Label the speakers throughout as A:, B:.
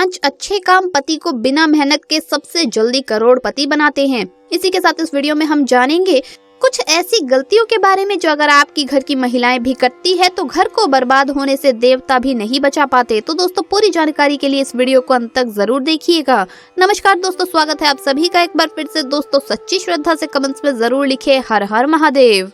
A: 5 अच्छे काम पति को बिना मेहनत के सबसे जल्दी करोड़पति बनाते हैं। इसी के साथ इस वीडियो में हम जानेंगे कुछ ऐसी गलतियों के बारे में जो अगर आपकी घर की महिलाएं भी करती है तो घर को बर्बाद होने से देवता भी नहीं बचा पाते। तो दोस्तों पूरी जानकारी के लिए इस वीडियो को अंत तक जरूर देखिएगा। नमस्कार दोस्तों, स्वागत है आप सभी का एक बार फिर से। दोस्तों सच्ची श्रद्धा से कमेंट्स में जरूर लिखे हर हर महादेव।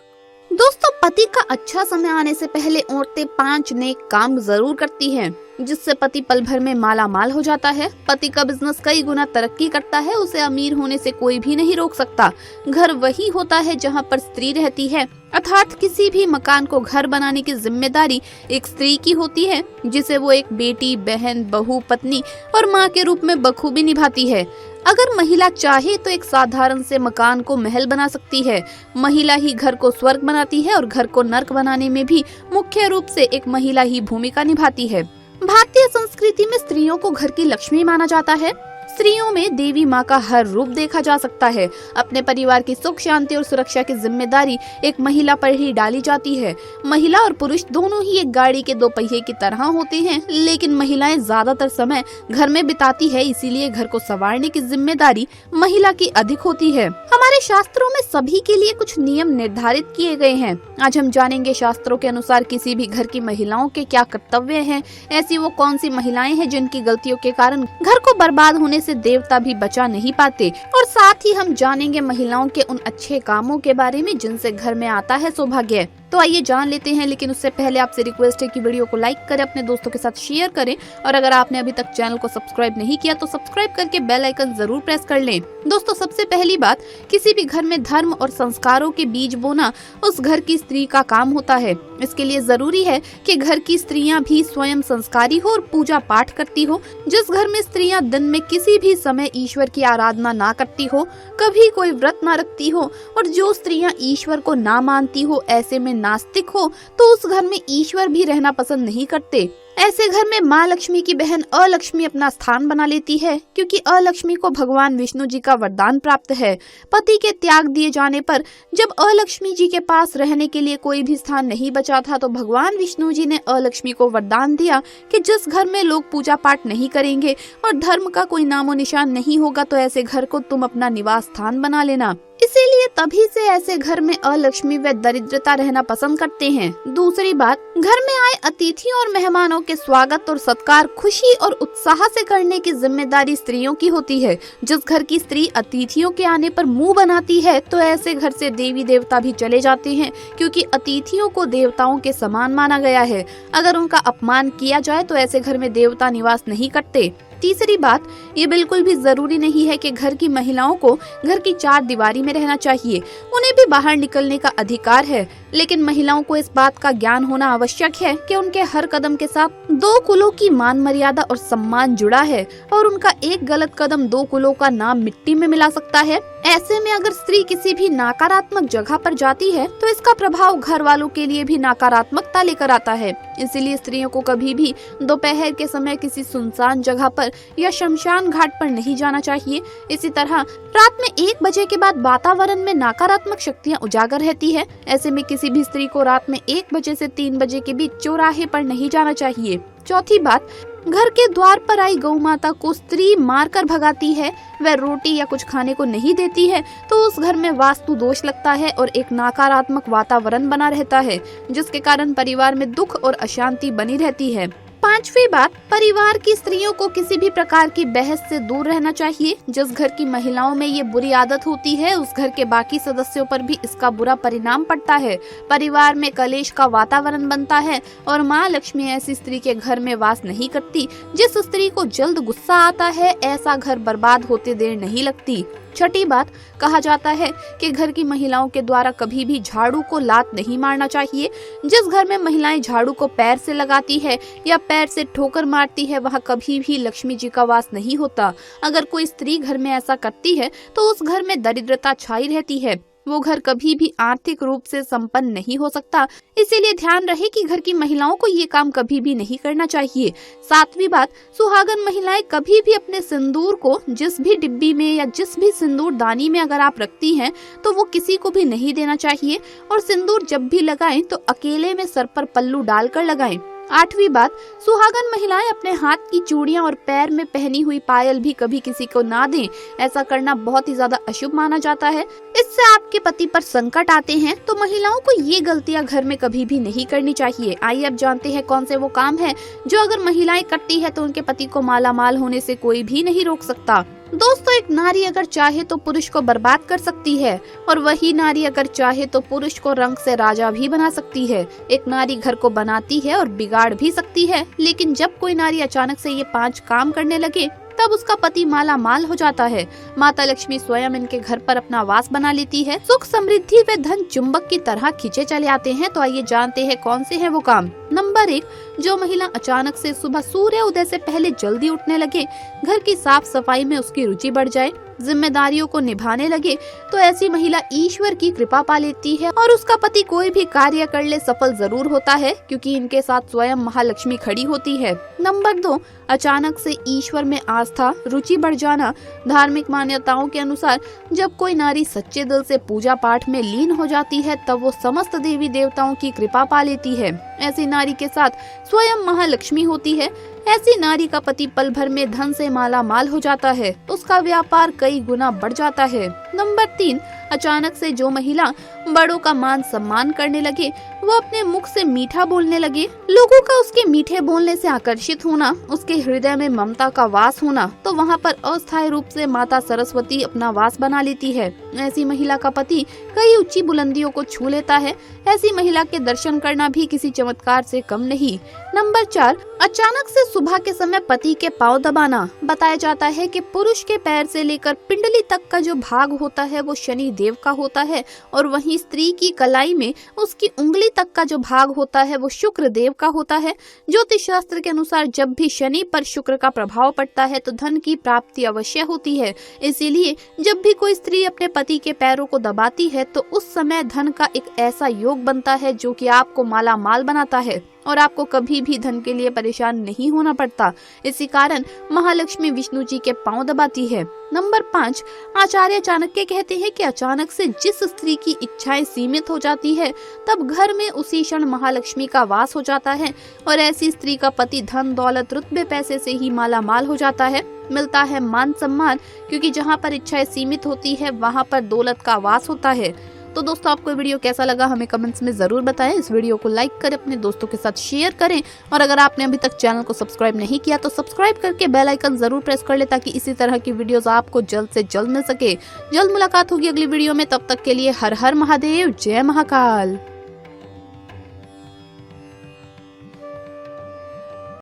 A: दोस्तों पति का अच्छा समय आने से पहले औरतें 5 नेक काम जरूर करती हैं, जिससे पति पल भर में माला माल हो जाता है। पति का बिजनेस कई गुना तरक्की करता है, उसे अमीर होने से कोई भी नहीं रोक सकता। घर वही होता है जहां पर स्त्री रहती है, अर्थात किसी भी मकान को घर बनाने की जिम्मेदारी एक स्त्री की होती है, जिसे वो एक बेटी, बहन, बहू, पत्नी और माँ के रूप में बखूबी निभाती है। अगर महिला चाहे तो एक साधारण से मकान को महल बना सकती है। महिला ही घर को स्वर्ग बनाती है और घर को नर्क बनाने में भी मुख्य रूप से एक महिला ही भूमिका निभाती है। भारतीय संस्कृति में स्त्रियों को घर की लक्ष्मी माना जाता है। स्त्रियों में देवी माँ का हर रूप देखा जा सकता है। अपने परिवार की सुख, शांति और सुरक्षा की जिम्मेदारी एक महिला पर ही डाली जाती है। महिला और पुरुष दोनों ही एक गाड़ी के 2 पहिए की तरह होते हैं, लेकिन महिलाएं ज्यादातर समय घर में बिताती है, इसीलिए घर को संवारने की जिम्मेदारी महिला की अधिक होती है। हमारे शास्त्रों में सभी के लिए कुछ नियम निर्धारित किए गए हैं। आज हम जानेंगे शास्त्रों के अनुसार किसी भी घर की महिलाओं के क्या कर्तव्य हैं, ऐसी वो कौन सी महिलाएं हैं जिनकी गलतियों के कारण घर को बर्बाद होने से देवता भी बचा नहीं पाते, और साथ ही हम जानेंगे महिलाओं के उन अच्छे कामों के बारे में जिनसे घर में आता है सौभाग्य। तो आइए जान लेते हैं, लेकिन उससे पहले आपसे रिक्वेस्ट है कि वीडियो को लाइक करें, अपने दोस्तों के साथ शेयर करें, और अगर आपने अभी तक चैनल को सब्सक्राइब नहीं किया तो सब्सक्राइब करके बेल आइकन जरूर प्रेस कर लें। दोस्तों सबसे पहली बात, किसी भी घर में धर्म और संस्कारों के बीज बोना उस घर की स्त्री का काम होता है। इसके लिए जरूरी है कि घर की स्त्रियां भी स्वयं संस्कारी हो और पूजा पाठ करती हो। जिस घर में स्त्रियां दिन में किसी भी समय ईश्वर की आराधना ना करती हो, कभी कोई व्रत ना रखती हो, और जो स्त्रियां ईश्वर को ना मानती हो, ऐसे में नास्तिक हो, तो उस घर में ईश्वर भी रहना पसंद नहीं करते। ऐसे घर में माँ लक्ष्मी की बहन अलक्ष्मी अपना स्थान बना लेती है, क्योंकि अलक्ष्मी को भगवान विष्णु जी का वरदान प्राप्त है। पति के त्याग दिए जाने पर जब अलक्ष्मी जी के पास रहने के लिए कोई भी स्थान नहीं बचा था, तो भगवान विष्णु जी ने अलक्ष्मी को वरदान दिया कि जिस घर में लोग पूजा पाठ नहीं करेंगे और धर्म का कोई नामो निशान नहीं होगा, तो ऐसे घर को तुम अपना निवास स्थान बना लेना। इसीलिए तभी से ऐसे घर में अलक्ष्मी व दरिद्रता रहना पसंद करते हैं। दूसरी बात, घर में आए अतिथियों और मेहमानों के स्वागत और सत्कार खुशी और उत्साह से करने की जिम्मेदारी स्त्रियों की होती है। जिस घर की स्त्री अतिथियों के आने पर मुंह बनाती है, तो ऐसे घर से देवी देवता भी चले जाते हैं, क्योंकि अतिथियों को देवताओं के समान माना गया है। अगर उनका अपमान किया जाए तो ऐसे घर में देवता निवास नहीं करते। तीसरी बात, ये बिल्कुल भी जरूरी नहीं है कि घर की महिलाओं को घर की 4 दीवारी में रहना चाहिए। उन्हें भी बाहर निकलने का अधिकार है, लेकिन महिलाओं को इस बात का ज्ञान होना आवश्यक है कि उनके हर कदम के साथ 2 कुलों की मान मर्यादा और सम्मान जुड़ा है, और उनका एक गलत कदम 2 कुलों का नाम मिट्टी में मिला सकता है। ऐसे में अगर स्त्री किसी भी नकारात्मक जगह पर जाती है, तो इसका प्रभाव घर वालों के लिए भी नकारात्मकता लेकर आता है। इसीलिए स्त्रियों को कभी भी दोपहर के समय किसी सुनसान जगह पर या शमशान घाट पर नहीं जाना चाहिए। इसी तरह रात में 1 बजे के बाद वातावरण में नकारात्मक शक्तियां उजागर रहती है। ऐसे में किसी भी स्त्री को रात में 1 बजे से 3 बजे के बीच चौराहे पर नहीं जाना चाहिए। चौथी बात, घर के द्वार पर आई गौ माता को स्त्री मारकर भगाती है, वह रोटी या कुछ खाने को नहीं देती है, तो उस घर में वास्तु दोष लगता है और एक नकारात्मक वातावरण बना रहता है, जिसके कारण परिवार में दुख और अशांति बनी रहती है। 5वीं बात, परिवार की स्त्रियों को किसी भी प्रकार की बहस से दूर रहना चाहिए। जिस घर की महिलाओं में ये बुरी आदत होती है, उस घर के बाकी सदस्यों पर भी इसका बुरा परिणाम पड़ता है। परिवार में कलेश का वातावरण बनता है, और माँ लक्ष्मी ऐसी स्त्री के घर में वास नहीं करती। जिस स्त्री को जल्द गुस्सा आता है, ऐसा घर बर्बाद होते देर नहीं लगती। छठी बात, कहा जाता है कि घर की महिलाओं के द्वारा कभी भी झाड़ू को लात नहीं मारना चाहिए। जिस घर में महिलाएं झाड़ू को पैर से लगाती है या पैर से ठोकर मारती है, वहाँ कभी भी लक्ष्मी जी का वास नहीं होता। अगर कोई स्त्री घर में ऐसा करती है, तो उस घर में दरिद्रता छाई रहती है। वो घर कभी भी आर्थिक रूप से संपन्न नहीं हो सकता। इसीलिए ध्यान रहे कि घर की महिलाओं को ये काम कभी भी नहीं करना चाहिए। 7वीं बात, सुहागन महिलाएं कभी भी अपने सिंदूर को जिस भी डिब्बी में या जिस भी सिंदूर दानी में अगर आप रखती हैं, तो वो किसी को भी नहीं देना चाहिए। और सिंदूर जब भी लगाएं तो अकेले में सर पर पल्लू डालकर लगाएं। 8वीं बात, सुहागन महिलाएं अपने हाथ की चूड़ियां और पैर में पहनी हुई पायल भी कभी किसी को ना दें। ऐसा करना बहुत ही ज्यादा अशुभ माना जाता है। इससे आपके पति पर संकट आते हैं, तो महिलाओं को ये गलतियां घर में कभी भी नहीं करनी चाहिए। आइए अब जानते हैं कौन से वो काम है जो अगर महिलाएं करती है तो उनके पति को माला माल होने से कोई भी नहीं रोक सकता। दोस्तों, एक नारी अगर चाहे तो पुरुष को बर्बाद कर सकती है और वही नारी अगर चाहे तो पुरुष को रंग से राजा भी बना सकती है। एक नारी घर को बनाती है और बिगाड़ भी सकती है, लेकिन जब कोई नारी अचानक से ये 5 काम करने लगे तब उसका पति माला माल हो जाता है। माता लक्ष्मी स्वयं इनके घर पर अपना वास बना लेती है। सुख, समृद्धि व धन चुंबक की तरह खींचे चले आते हैं। तो आइए जानते हैं कौन से हैं वो काम। नंबर 1, जो महिला अचानक से सुबह सूर्य उदय से पहले जल्दी उठने लगे, घर की साफ सफाई में उसकी रुचि बढ़ जाए, जिम्मेदारियों को निभाने लगे, तो ऐसी महिला ईश्वर की कृपा पा लेती है और उसका पति कोई भी कार्य कर ले सफल जरूर होता है, क्योंकि इनके साथ स्वयं महालक्ष्मी खड़ी होती है। नंबर 2, अचानक से ईश्वर में आस्था, रुचि बढ़ जाना। धार्मिक मान्यताओं के अनुसार जब कोई नारी सच्चे दिल से पूजा पाठ में लीन हो जाती है तब वो समस्त देवी देवताओं की कृपा पा लेती है। ऐसी नारी के साथ स्वयं महालक्ष्मी होती है। ऐसी नारी का पति पल भर में धन से माला माल हो जाता है, उसका व्यापार कई गुना बढ़ जाता है। नंबर 3, अचानक से जो महिला बड़ों का मान सम्मान करने लगे, वो अपने मुख से मीठा बोलने लगे, लोगों का उसके मीठे बोलने से आकर्षित होना, उसके हृदय में ममता का वास होना, तो वहाँ पर अस्थायी रूप से माता सरस्वती अपना वास बना लेती है। ऐसी महिला का पति कई ऊंची बुलंदियों को छू लेता है। ऐसी महिला के दर्शन करना भी किसी चमत्कार से कम नहीं। नंबर 4, अचानक से सुबह के समय पति के पांव दबाना। बताया जाता है कि पुरुष के पैर से लेकर पिंडली तक का जो भाग होता है वो शनि देव का होता है, और वहीं स्त्री की कलाई में उसकी उंगली तक का जो भाग होता है वो शुक्र देव का होता है। ज्योतिष शास्त्र के अनुसार जब भी शनि पर शुक्र का प्रभाव पड़ता है तो धन की प्राप्ति अवश्य होती है। इसीलिए जब भी कोई स्त्री अपने पति के पैरों को दबाती है तो उस समय धन का एक ऐसा योग बनता है जो कि आपको माला माल बनाता है और आपको कभी भी धन के लिए परेशान नहीं होना पड़ता। इसी कारण महालक्ष्मी विष्णु जी के पांव दबाती है। नंबर 5, आचार्य चाणक्य कहते हैं कि अचानक से जिस स्त्री की इच्छाएं सीमित हो जाती है तब घर में उसी क्षण महालक्ष्मी का वास हो जाता है और ऐसी स्त्री का पति धन दौलत रुतबे पैसे से ही माला माल हो जाता है। मिलता है मान सम्मान, क्योंकि जहाँ पर इच्छाएं सीमित होती है वहाँ पर दौलत का वास होता है। तो दोस्तों, आपको वीडियो कैसा लगा हमें कमेंट्स में जरूर बताएं। इस वीडियो को लाइक करें, अपने दोस्तों के साथ शेयर करें, और अगर आपने अभी तक चैनल को सब्सक्राइब नहीं किया तो सब्सक्राइब करके बेल आइकन जरूर प्रेस कर ले, ताकि इसी तरह की वीडियोस आपको जल्द से जल्द मिल सके। जल्द मुलाकात होगी अगली वीडियो में, तब तक के लिए हर हर महादेव, जय महाकाल।